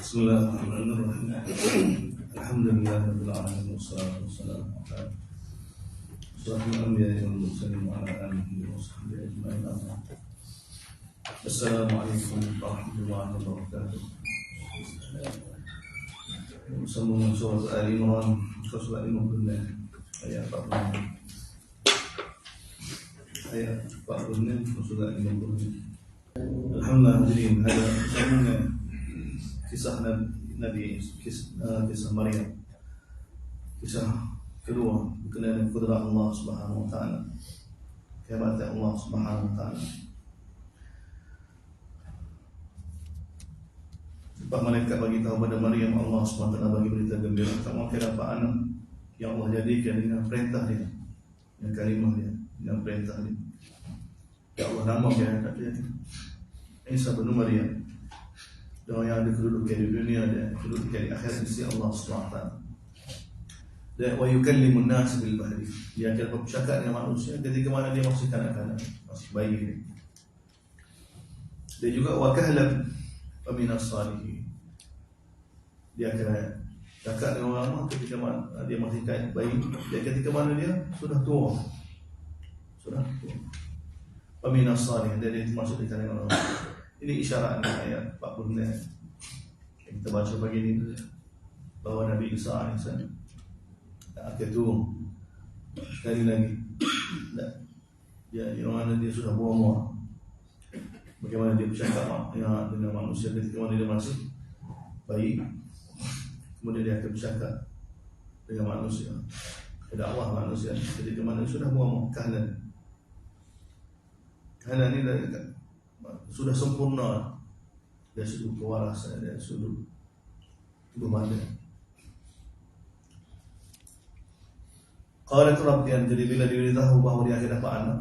Bismillahirrahmanirrahim. Alhamdulillahirabbil alamin wassalatu wassalamu ala asyrafil anbiya'i wal mursalin wa ala alihi wa sahbihi ajma'in. Assalamualaikum warahmatullahi wabarakatuh. Sambung surah Ali Imran surah 56 ayat 40. Ayat 40 surah 56. Alhamdulillah hadirin, ada sambungan kisah Nabi, kisah Maryam, kisah kedua berkenaan dengan kudrat Allah Subhanahu wa taala, kehebatan Allah Subhanahu wa taala. Sebab malaikat bagi tahu pada Maryam, Allah Subhanahu wa taala bagi berita gembira, kamu akan dapat anak yang Allah jadikan dengan perintah dia, dengan kalimah dia, dengan perintah dia. Ya Allah, nama dia tak jadi Isa bin Maryam. Dan yang ada kedudukan di dunia dan kedudukan di akhirat di sisi Allah SWT. Dan wa yukallimun nas bil bahri, dia akan bercakap dengan manusia ketika mana dia masih kanak-kanak, masih bayi ni. Dan juga wa kahlan wa minas salihin, dia akan cakap dengan orang ketika mana dia masih bayi, dan ketika mana dia sudah tua, wa minas salihin, dia termasuk di kalangan orang. Ini isyarat ayat 40 yang kita baca pagi ini, bahawa Nabi Isa AS akan turun sekali lagi. Dia mana dia sudah berumur, bagaimana dia bercakap dengan manusia ketika mana dia masih bayi, kemudian dia akan bercakap dengan manusia, dakwah manusia ketika mana dia sudah berumur. Kahlan ini sudah sempurna dari sudut kewarasan, dari sudut tubuh badan. Qalat rabbi, jadi bila diberitahu bahawa dia akan dapat anak,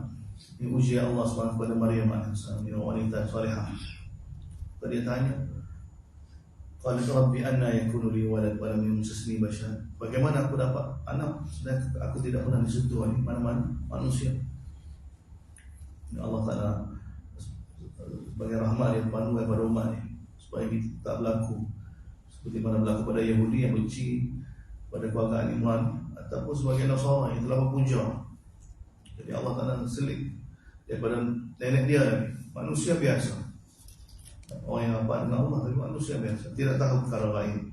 ini ujian Allah SWT kepada Maryam AS, wanita salihah. Dia tanya, qalat rabbi anna yakunu li walad wa lam yamsasni bashar, bagaimana aku dapat anak sedangkan aku tidak pernah disentuh oleh mana-mana manusia. Allah Ta'ala sebagai rahmat dia panduan pada umat ni supaya kita tak berlaku seperti mana berlaku pada Yahudi yang benci pada keluarga Imran, ataupun sebagai Nasara yang telah berpuja. Jadi Allah Ta'ala selit daripada nenek dia manusia biasa, orang yang rapat dengan Allah, tapi manusia biasa, tidak tahu perkara lain,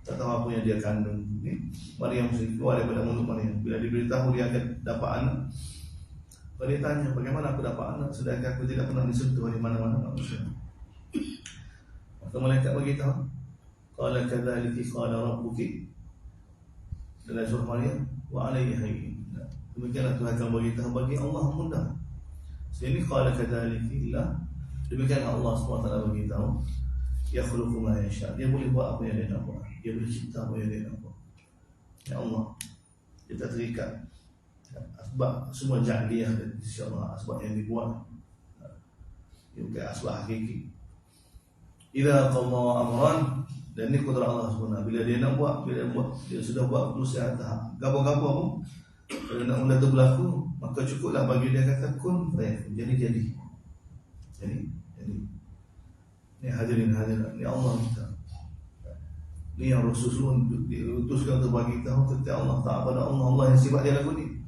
tak tahu apa yang dia kandung ni. Maryam keluar daripada mulut Maryam, bila diberitahu dia akan dapat anak, dia tanya, bagaimana aku dapat anak sedangkan aku tidak pernah disentuh oleh mana-mana manusia. Maka malaikat beritahu, qala kadzalika qala rabbuki, dalam surah Maryam, wa alayhi hayyin. Demikianlah Tuhan akan beritahu bagi Allah mudah. Sini qala kadzalika, demikian Allah SWT beritahu, yakhluqu ma yasha, dia boleh buat apa yang dia nak buat, dia boleh cipta apa yang dia nak buat. Ya Allah, kita terikat asbab semua ja'liyah dan insyaAllah asbab yang dibuat ia bukan asbab hakiki. Idza qadha amran, dan ini kudrat Allah SWT, bila dia nak buat, bila dia sudah buat keputusan tahap gapo-gapo pun, kalau nak benda tu berlaku, maka cukuplah bagi dia kata kun fayakun, jadi. Ni hadirin ni Allah kita, ni yang Rasulullah diutuskan untuk bagi tahu ketika Allah tak pada Allah yang sifat dia lagu ni.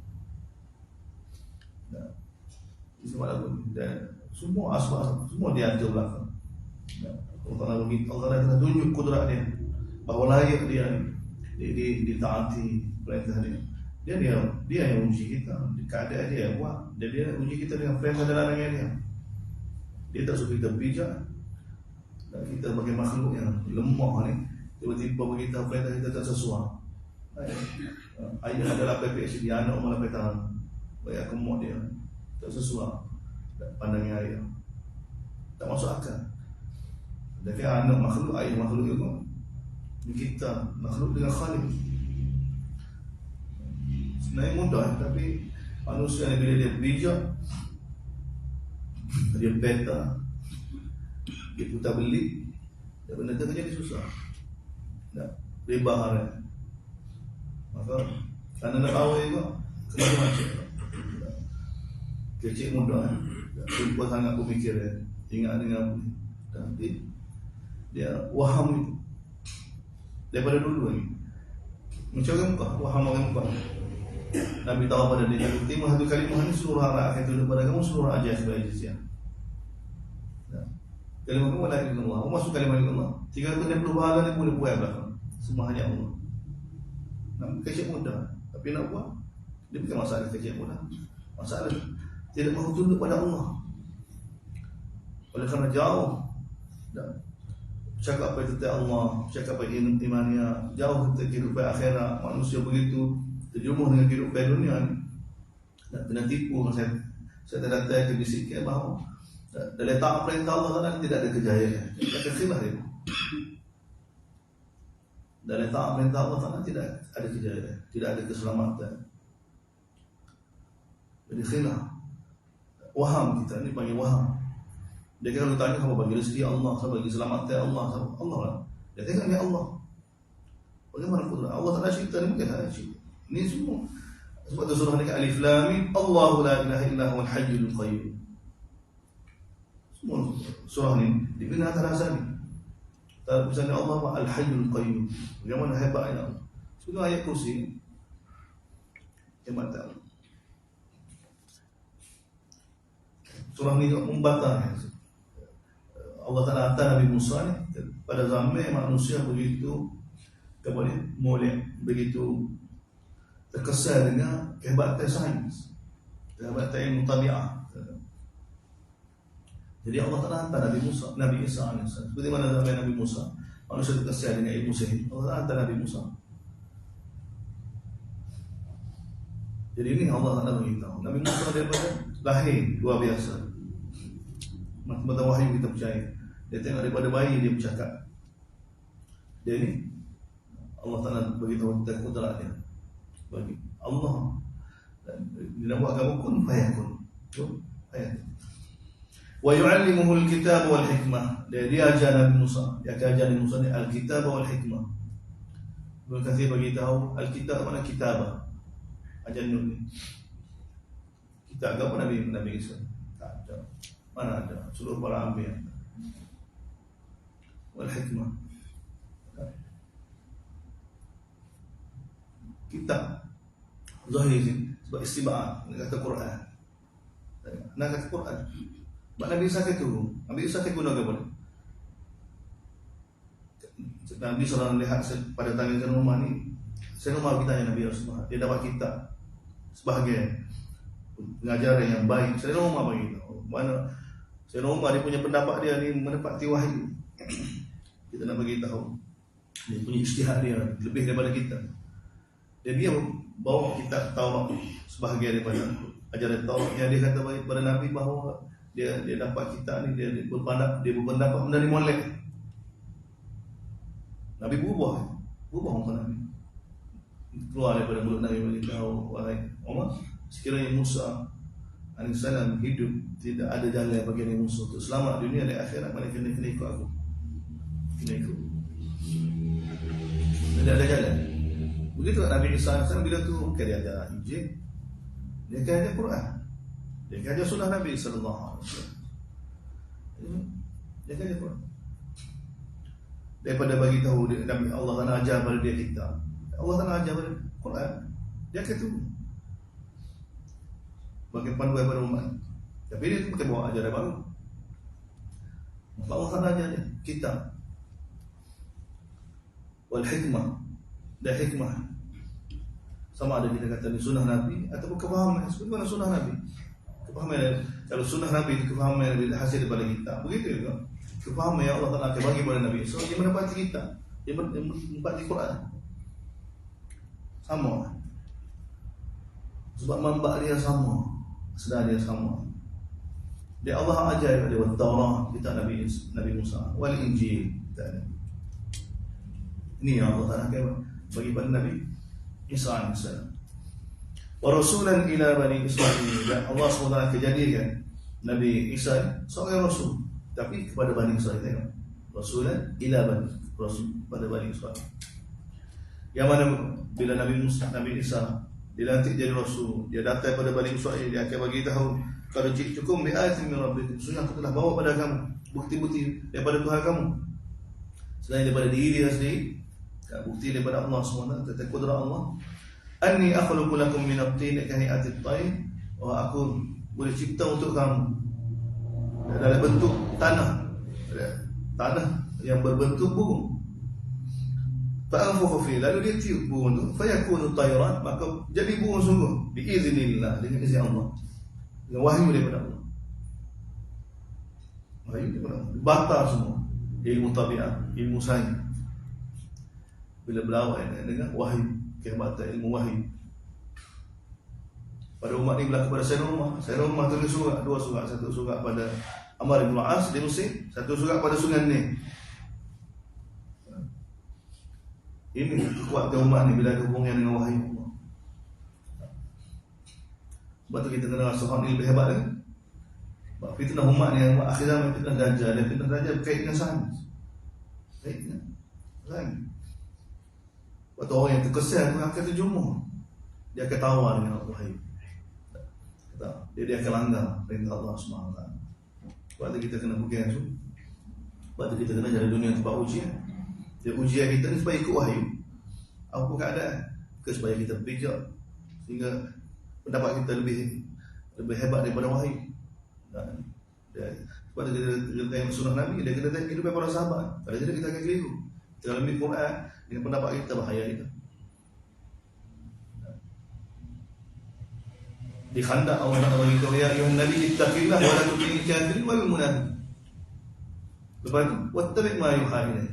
Dan semua asbab semua diatur belakang. Allah Ta'ala tunjuk kudrat dia, bahawa layak dia ditaati perintah dia. Dia yang uji kita, keadaan dia yang buat, dan dia uji kita dengan perintah dan larangan dia. Dia tak suruh kita bijak, dan kita sebagai makhluk yang lemah ni, tiba-tiba beritahu perintah kita tak sesuai. Ayah adalah PPH, dia anak umur 8 tahun, bayar kemuk dia tak sesuai pandangnya ayah, tak masuk akal. Dan anak makhluk, ayah makhluk juga, kita makhluk dengan Khalik. Sebenarnya mudah, tapi manusia ni bila dia bijak, dia beta, dia putar belik, dia benda tu jadi susah, riba haram. Maka kerana nak tahu juga kena macam kecil mudah, lupa sangat pemikir dia, ingat dengan tapi dia waham itu, daripada dulu lagi. Macam orang Mekah, waham orang Mekah. Nabi tahu pada dia, timah satu kalimah ni seluruh anak akan tunduk pada kamu, seluruh ajar sebagai jizyah. Kalimah kamu la ilaha illallah, masuk kalimah illallah. 360 pahala ni boleh buat belakang. Semua hanya Allah. Kecil mudah, tapi nak buat dia bukan masalah kecil mudah. Masalah tidak mahu tunduk pada Allah. Oleh kerana jauh dan cakap pada tentang Allah, cakap pada imannya, jauh tentang kehidupan akhirat. Manusia begitu terjerumus dengan kehidupan dunia ni. Dan kena tipu. Saya terdatai kebisikkan bahawa dan letak perintah Allah Ta'ala tidak ada kejayaan. Tidak ada khilaf dia. Dan letak perintah Allah Ta'ala tidak ada kejayaan, tidak ada keselamatan. Jadi khilaf. Waham kita ni panggil waham. Dia kalau tanya kamu bagi rezeki Allah, saya bagi keselamatan Allah, Allah lah. Dia tengok ni Allah. Bagaimana pun Allah Ta'ala cerita ni bukan ada cerita. Ini semua. Sebab tu surah ni Alif Lam Mim, Allahu la ilaha illa huwal hayyul qayyum. Semua surah ni dibina atas asal ni. Tulisan Allah Al-Hayyul Qayyum. Bagaimana hebatnya Allah. Sudah ayat kursi hebat Allah. Surah ni membantah Allah Ta'ala hantar Nabi Musa ni pada zaman manusia begitu molek, begitu terkesan dengan kehebatan sains, kehebatan ilmu tabiat. Jadi Allah Ta'ala hantar Nabi Musa, Nabi Isa AS. Seperti mana zaman Nabi Musa, manusia terkesan dengan ilmu sihir, Allah Ta'ala hantar Nabi Musa. Jadi ini Allah Ta'ala beritahu Nabi Musa daripada lahir luar biasa. Mata wahyu kita percaya. Dia tengok daripada bayi dia bercakap. Dia ni Allah Ta'ala beritahu tentang kudrat dia. Bagi Allah dia nak buat kamu kun fayakun. Fayakun. Wa yu'allimuhu al-kitab wal hikmah. Dia ajar Nabi Musa. Dia ajar Nabi Musa ni al-kitab wal hikmah. Ibn Katsir bagi tahu al-kitab mana kitabah. Ajar ni. Kitab apa Nabi Isa? Tak ada. Mana ada? Seluruh para anbiya. Wal hikmah. Kitab. Zahir sebab istibaan nak kata Quran. Nak kata Quran. Nabi Isa itu, Nabi Isa itu guna apa? Nabi SAW lihat pada tangan Sayyidina Umar ni, Sayyidina Umar bertanya Nabi Rasulullah, dia dapat kitab sebahagian pengajaran yang baik. Sayyidina Umar bagi tahu mana Sayyidina Umar dia punya pendapat dia ni menepati wahyu. Kita nak bagi tahu dia punya ijtihad dia lebih daripada kita. Dan dia bawa kitab Taurat sebahagian daripada ajaran Taurat yang dia kata kepada Nabi bahawa dia dapat kitab ni, dia berpendapat menjadi molek. Nabi berubah muka Nabi. Keluar daripada mulut Nabi beritahu, wahai Umar, sekiranya Musa alaihissalam hidup, tidak ada jalan bagi Nabi Musa untuk selamat dunia dan akhirat, mana kena ikut aku. Kena ikut. Tidak ada jalan. Begitu Nabi Isa alaihissalam bila tu bukan dia ajar Injil, dia akan ajar Quran. Dia akan ajar sunnah Nabi sallallahu alaihi wasallam. Dia akan ajar Quran. Daripada bagi tahu dia, Nabi Allah Taala ajar pada dia kitab. Allah Taala ajar pada Quran. Dia akan tu bagi panduan pada umat. Tapi dia bukan bawa ajaran baru. Allah Taala ajar dia kitab. Wal hikmah. Dan hikmah sama ada kita kata ni sunnah Nabi ataupun kefahaman. Sebagaimana sunnah Nabi, kefahaman, kalau sunnah Nabi itu kefahaman yang hasil daripada kitab, begitu juga kefahaman yang Allah Ta'ala akan bagi kepada Nabi. So dia mendapati kitab, dia mendapati Quran sama, sebab manbak dia sama, sedar dia sama. Dia Allah ajar dia Taurat, kitab Nabi Musa, wal Injil. Ini yang Allah Ta'ala akan bagi pada Nabi Isa AS. Wa rasulan ila bani Israil. Dan Allah SWT kejadikan Nabi Isa seorang rasul, tapi kepada Bani Israil. Tengok, rasulan ila bani, rasul pada Bani Israil. Yang mana bila Nabi Isa dilantik jadi rasul, dia datang pada Bani Israil, dia akan bagi tahu, qad ji'tukum bi ayatin min rabbikum, sungguh aku telah bawa pada kamu bukti-bukti daripada Tuhan kamu, selain daripada diri dia sendiri. bukti daripada Allah SWT, tentang kudrah Allah. Anni akhluqu lakum min at-tin kahiyati at-tayr, wa aku boleh cipta untuk kamu dalam bentuk tanah yang berbentuk burung. Fa'anfukhu fi, lalu dia tiup burung tu, fayakunu tayran, maka jadi burung sungguh biiznillah, dengan izin Allah, dengan wahyu daripada Allah. Wahyu daripada Allah. Batal semua ilmu tabiat, ilmu sains bila berlawan dengan wahyu, kehebatan ilmu wahyu. Pada umat ni berlaku pada Sayyidina Umar tulis surat, 2 surat, satu surat pada Amr bin As di Mesir, satu surat pada Sungai Nil. Ini kekuatan umat ni bila ada hubungan dengan wahyu Allah. Sebab tu kita kena rasa ni lebih hebat lagi. Sebab fitnah umat ni, umat akhir zaman, fitnah Dajjal, dan fitnah Dajjal berkait dengan sains. Berkait dengan sains. Waktu orang yang terkesan tu akan terjumur, dia akan tawar dengan wahyu. Dia akan langgar perintah Allah SWT. Sebab tu kita kena pegang tu. Sebab tu kita kena jadi dunia tempat ujian. Jadi ujian kita ni supaya ikut wahyu. Apa keadaan? Supaya kita bijak, sehingga pendapat kita lebih hebat daripada wahyu. Sebab tu kita tengok sunnah Nabi, dia kena tengok hidup para sahabat. Kalau tidak kita akan keliru. Kita ambil Quran dengan pendapat kita, bahaya kita. Di Khandaq Allah nak bagi tahu, ya ayuhan nabi ittaqillah wa la tuti'il kafirin wal munafiqin. Lepas tu wattabi' ma yuha ilaik.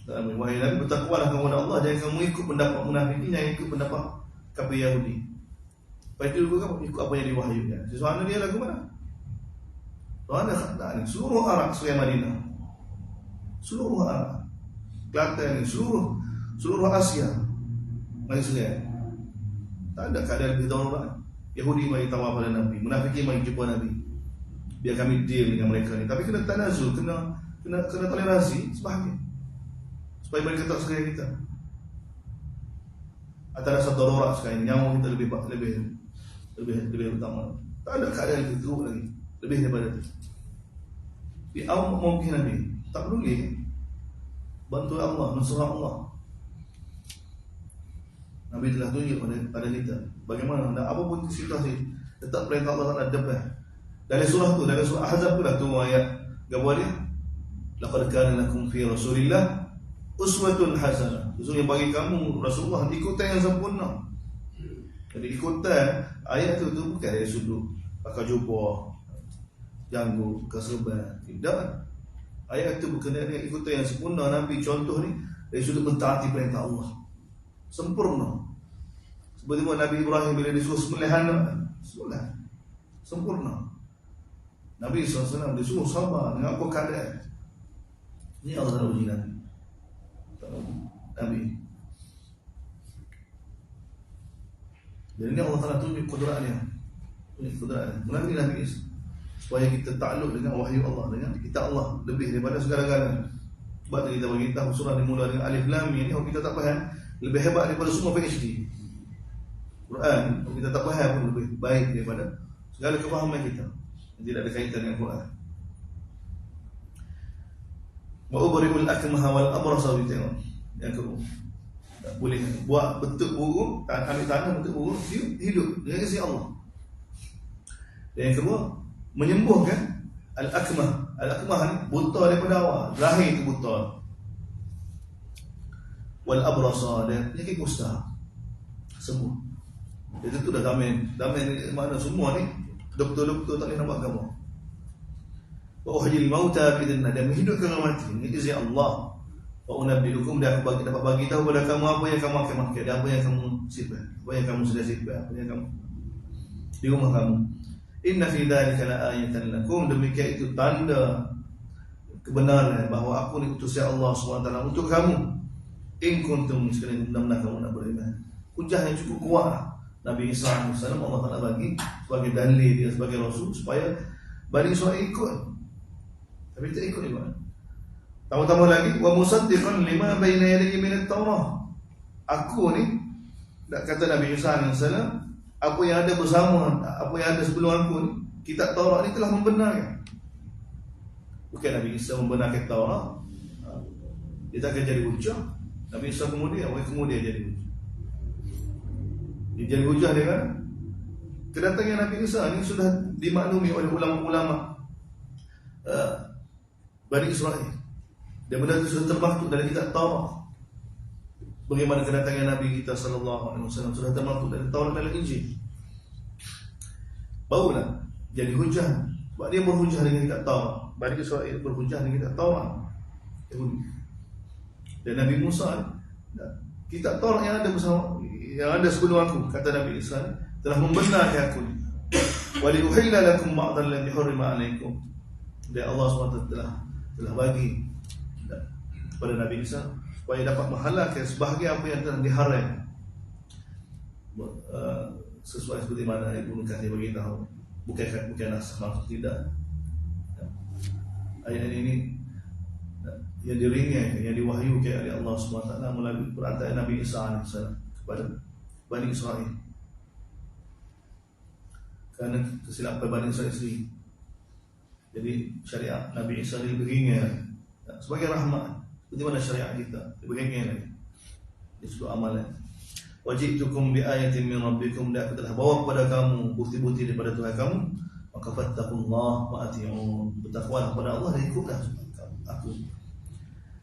Dalam wahai Nabi, bertakwalah kepada Allah, jangan kamu ikut pendapat munafikin, jangan ikut pendapat kafir Yahudi. Lepas itu kamu ikut apa yang diwahyukan. Sesuatu dia lagu mana? Tuhan Khandaq ni seluruh Arab Sungai Madinah, seluruh Arab, Kelantan ni, seluruh Asia, Malaysia. Tak ada keadaan lebih darurat. Yahudi mari tawar pada Nabi, munafikin mari jumpa Nabi, biar kami deal dengan mereka ni. Tapi kena tanazul, kena toleransi sebahagian, supaya mereka tak sekaya kita. Antara satu darurat sekarang, nyawa kita lebih utama. Tak ada keadaan lebih teruk lagi, lebih daripada itu. Di awal mungkin Nabi tak peduli, bantu Allah, nusrah Allah. Nabi telah tunjuk pada kita bagaimana dan apapun situasi, tetap perintah Allah Taala depan. Dari surah Ahzab tu dah tu ayat gambar dia, laqad kana lakum fi Rasulillah uswatun hasanah. Sesungguhnya bagi kamu Rasulullah ikutan yang sempurna. Jadi ikutan ayat tu bukan dari sudut pakai jubah, janggut, keserban. Tidak. Ayat tu berkenaan dengan ikutan yang sempurna Nabi. Contoh ni dari sudut mentaati perintah Allah, sempurna. Seperti mana Nabi Ibrahim bila disuruh sembelih anak, sempurna. Nabi SAW disuruh sabar dengan apa keadaan. Ini Allah Taala uji Nabi. Dan ini Allah Taala tunjuk kudratnya. Melalui Nabi supaya kita takluk dengan wahyu Allah, dengan kitab Allah lebih daripada segala-galanya. Sebab kita bagi tahu surah dimulai dengan alif lam mim ni, kalau kita tak faham, lebih hebat daripada semua PhD. Quran, kalau kita tak faham pun lebih baik daripada segala kefahaman kita yang tidak ada kaitan dengan Quran. Wa ubri'ul akmaha wal abrasa bi tengok. Yang kedua, tak boleh buat bentuk burung, ambil tanah bentuk burung, hidup dengan izin Allah. Dan yang kedua, menyembuhkan al-akmah. Al-akmah ni buta daripada awal, lahir tu buta. Wal abrasa, dan penyakit kusta sembuh. Itu tu dah damen mana semua ni doktor-doktor tak boleh nak buat gambar. Wa uhyil mauta bi idznillah, dan menghidupkan orang mati dengan izin Allah. Wa unabbiukum, dan aku dapat bagi tahu kepada kamu apa yang kamu akan makan, dan apa yang kamu simpan, apa yang kamu sudah simpan, apa yang kamu di rumah kamu. Inna fi dzalika laayatan lakum, demikian itu tanda kebenaran bahawa aku diutus oleh Allah SWT untuk kamu. In kuntum, sekali benar-benar kamu nak beriman. Hujah yang cukup kuat Nabi Isa AS Allah Taala bagi sebagai dalil dia sebagai rasul supaya Bani Israil ikut. Tapi tak ikut juga. Tambah-tambah lagi, wa musaddiqan lima baina yadayhi min at-Taurah. Aku ni, nak kata Nabi Isa AS, apa yang ada bersama, apa yang ada sebelum aku ni, kitab Taurat ni telah membenarkan. Bukan Nabi Isa membenarkan Taurat, dia tak akan jadi hujah. Nabi Isa kemudian jadi hujah. Dia jadi hujah dengan kedatangan Nabi Isa ini sudah dimaklumi oleh ulama-ulama Bani Israel. Dan benda itu sudah termaktub dalam kitab Taurat. Bagaimana kedatangan Nabi kita sallallahu alaihi wasallam sudah termaktub dalam Taurat dan Injil. Barulah jadi hujah. Sebab dia berhujah dengan kitab Taurat. Bani Israel berhujah dengan kitab Taurat. Dan Nabi Musa, kitab Taurat yang ada sebelum aku, kata Nabi Isa, telah membenarkan aku. Wa li uhilla lakum ba'dal ladzi hurrima 'alaikum. Dan Allah SWT telah bagi kepada Nabi Isa supaya dapat menghalalkan sebahagian apa yang telah diharam. Sesuai seperti mana Ibnu Katsir beritahu, bukan nas, maksud tidak. Ayat ini yang diringai, yang diwahyukan oleh Allah SWT melalui perantara Nabi Isa AS kepada Bani Israel. Kerana kesilapan Bani Israel sendiri. Jadi syariat Nabi Isa lebih ringan sebagai rahmat, seperti mana syariat kita lebih ringan lagi. Dia sudah amalan. Wajibtukum bi ayatin min rabbikum, dan aku telah bawa kepada kamu bukti-bukti daripada Tuhan kamu, maka fattaqullaha wa ati'un, bertakwalah kepada Allah dan ikutlah aku.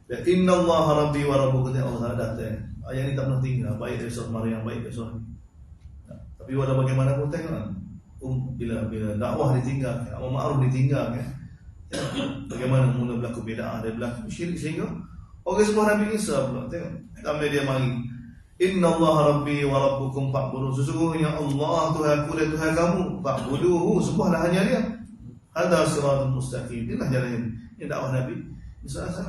Dan innallaha rabbi wa rabbukum, Allah datang. Ayat ini tak pernah tinggal, baik dari surah Maryam, baik dari surah. Tapi walau bagaimanapun tengok, bila dakwah ditinggalkan, amar ma'ruf ditinggalkan, bagaimana mula berlaku bid'ah dan berlaku syirik, sehingga orang semua Nabi Isa pula tengok ramai dia mari, innallaha rabbi wa rabbukum fa'budu, sesungguhnya Allah Tuhanku dan Tuhan kamu, fa'buduhu, sembahlah hanya dia. Hadza siratul mustaqim, inilah jalan ini dakwah Nabi Isa AS.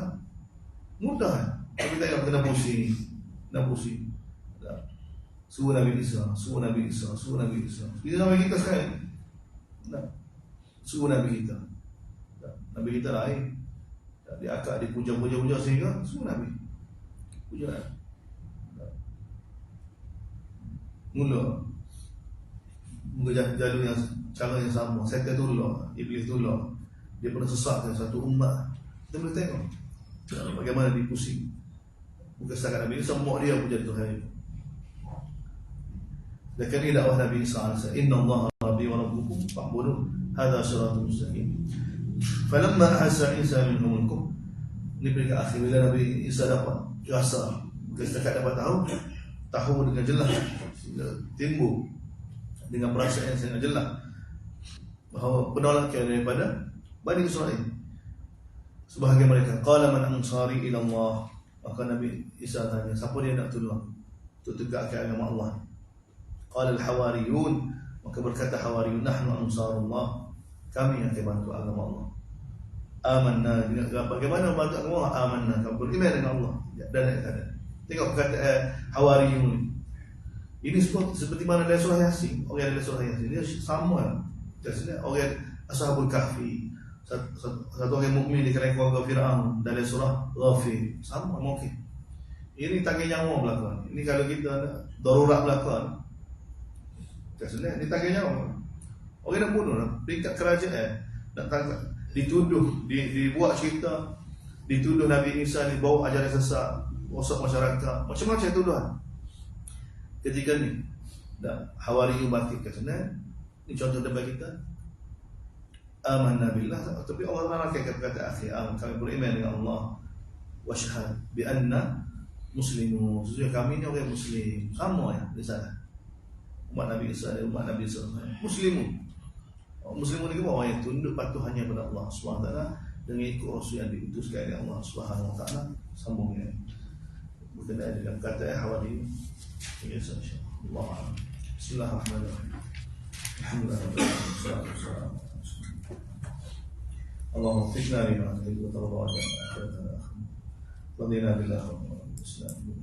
Mudah, tapi tak kena pusing. Suruh Nabi Isa. Kita sampai kita sekarang. Suruh Nabi kita. Nabi kita lain. Dia akak dipuja-puja sehingga suruh Nabi. Puja. Mula jalur yang cara yang sama. Setan tolong, iblis tolong. Dia pernah sesatkan satu umat. Kita boleh tengok bagaimana dipusing. Bukan setakat Nabi Isa, semua dia puja Tuhan itu. Dan ini dakwah Nabi Isa AS. Innallaha rabbi wa rabbukum fa'budu, hadza siratul mustaqim. Falamma ahassa Isa minhum al-kufr, ini peringkat akhir bila Nabi Isa dapat rasa, bukan setakat dapat tahu dengan jelas, timbul dengan perasaan yang sangat jelas bahawa penolakan daripada Bani Israel. Sebahagian mereka, qala man ansari ila Allah, maka Nabi Isa tanya, siapa dia nak tolong untuk tegakkan agama Allah? Qala al-hawariyun, maka berkata hawariyun, nahnu ansarullah, kami yang akan bantu agama Allah. Amanna, bagaimana bantu agama Allah? Amanna, kami beriman dengan Allah. Dan tengok perkataan hawariyun ini seperti mana dalam surah Yasin. Orang dalam surah Yasin dia sama. Maksudnya orang Ashabul Kahfi, satu orang mukmin di kalangan keluarga Firaun dalam surah Ghafir, sama mungkin. Ini tanggung nyawa belakang. Ini kalau kita darurat belakang, maksudnya ini tanggung nyawa. Orang nak bunuh, peringkat kerajaan nak tangkap, dituduh, dibuat cerita, dituduh Nabi Isa dibawa ajaran sesat, rosak masyarakat, macam-macam tuduhan. Ketika ni Hawariyun bangkit kat sana. Ini contoh debat kita. Amanna billah, tapi Allah Taala kata akhir, kami beriman dengan Allah, wa syahad bi anna muslimun, sesungguhnya kami ni orang muslim. Sama ya di sana. Umat Nabi Isa dan umat Nabi Isa muslimun. Muslimun ni orang yang tunduk patuh hanya kepada Allah SWT dengan ikut rasul yang diutuskan oleh Allah SWT. Sambungnya berkenaan dengan kata Hawariyun. Allah. Bismillahirrahmanirrahim. Alhamdulillah. Allahumma fitna lima tuhibbu wa tarda wa ja'alna akhirana akhir. Radina billah wa Islam.